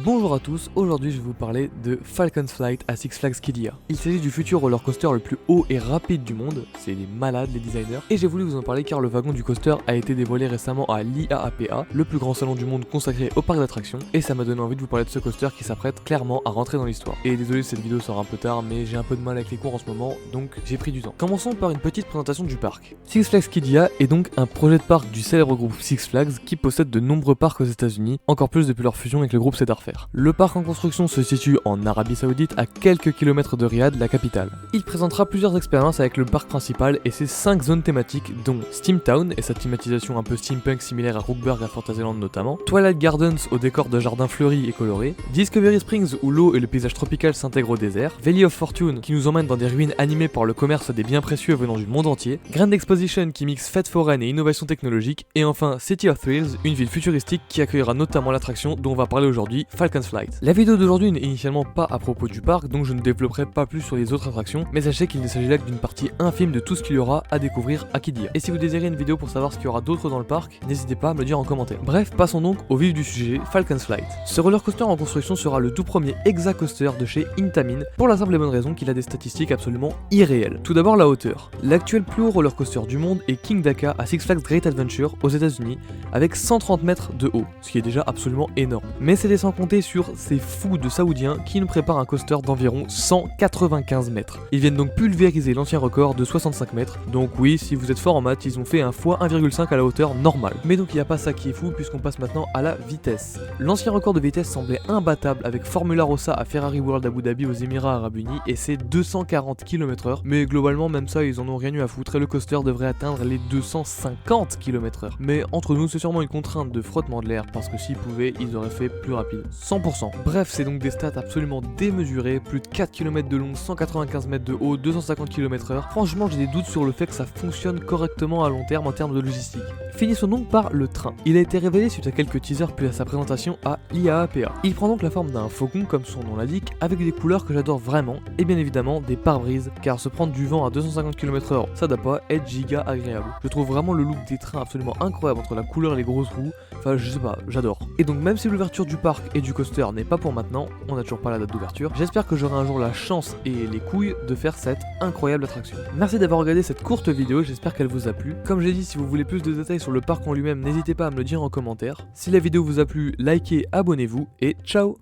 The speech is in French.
Bonjour à tous, aujourd'hui je vais vous parler de Falcon's Flight à Six Flags Qiddiya. Il s'agit du futur roller coaster le plus haut et rapide du monde, c'est des malades les designers, et j'ai voulu vous en parler car le wagon du coaster a été dévoilé récemment à l'IAAPA, le plus grand salon du monde consacré au parc d'attractions, et ça m'a donné envie de vous parler de ce coaster qui s'apprête clairement à rentrer dans l'histoire. Et désolé si cette vidéo sort un peu tard, mais j'ai un peu de mal avec les cours en ce moment, donc j'ai pris du temps. Commençons par une petite présentation du parc. Six Flags Qiddiya est donc un projet de parc du célèbre groupe Six Flags qui possède de nombreux parcs aux États-Unis, encore plus depuis leur fusion avec le groupe Cedar Fair. Le parc en construction se situe en Arabie Saoudite à quelques kilomètres de Riyad, la capitale. Il présentera plusieurs expériences avec le parc principal et ses 5 zones thématiques dont Steamtown et sa climatisation un peu steampunk similaire à Rookburg à Fantasyland notamment, Twilight Gardens au décor de jardins fleuris et colorés, Discovery Springs où l'eau et le paysage tropical s'intègrent au désert, Valley of Fortune qui nous emmène dans des ruines animées par le commerce des biens précieux venant du monde entier, Grand Exposition qui mixe fête foraine et innovation technologique, et enfin City of Thrills, une ville futuristique qui accueillera notamment l'attraction dont on va parler aujourd'hui, Falcon's Flight. La vidéo d'aujourd'hui n'est initialement pas à propos du parc, donc je ne développerai pas plus sur les autres attractions, mais sachez qu'il ne s'agit là que d'une partie infime de tout ce qu'il y aura à découvrir à Qiddiya. Et si vous désirez une vidéo pour savoir ce qu'il y aura d'autre dans le parc, n'hésitez pas à me le dire en commentaire. Bref, passons donc au vif du sujet, Falcon's Flight. Ce roller coaster en construction sera le tout premier Hexa-Coaster de chez Intamin, pour la simple et bonne raison qu'il a des statistiques absolument irréelles. Tout d'abord la hauteur. L'actuel plus haut roller coaster du monde est King Daka à Six Flags Great Adventure aux États-Unis, avec 130 mètres de haut, ce qui est déjà absolument énorme. Mais c'est sans compter sur ces fous de saoudiens qui nous préparent un coaster d'environ 195 mètres. Ils viennent donc pulvériser l'ancien record de 65 mètres, donc oui, si vous êtes fort en maths, ils ont fait un fois 1,5 à la hauteur normale. Mais donc il n'y a pas ça qui est fou puisqu'on passe maintenant à la vitesse. L'ancien record de vitesse semblait imbattable avec Formula Rossa à Ferrari World Abu Dhabi aux Émirats Arabes Unis et c'est 240 km/h, mais globalement même ça ils en ont rien eu à foutre et le coaster devrait atteindre les 250 km/h. Mais entre nous c'est sûrement une contrainte de frottement de l'air parce que s'ils pouvaient ils auraient fait plus rapide. 100%. Bref, c'est donc des stats absolument démesurées, plus de 4 km de long, 195 mètres de haut, 250 km/h. Franchement, j'ai des doutes sur le fait que ça fonctionne correctement à long terme en termes de logistique. Finissons donc par le train. Il a été révélé suite à quelques teasers puis à sa présentation à l'IAAPA. Il prend donc la forme d'un faucon comme son nom l'indique, avec des couleurs que j'adore vraiment, et bien évidemment des pare-brises, car se prendre du vent à 250 km/h, ça doit pas être giga agréable. Je trouve vraiment le look des trains absolument incroyable entre la couleur et les grosses roues, enfin je sais pas, j'adore. Et donc même si l'ouverture du parc et du coaster n'est pas pour maintenant, on n'a toujours pas la date d'ouverture, j'espère que j'aurai un jour la chance et les couilles de faire cette incroyable attraction. Merci d'avoir regardé cette courte vidéo, j'espère qu'elle vous a plu. Comme j'ai dit, si vous voulez plus de détails sur le parc en lui-même, n'hésitez pas à me le dire en commentaire. Si la vidéo vous a plu, likez, abonnez-vous et ciao.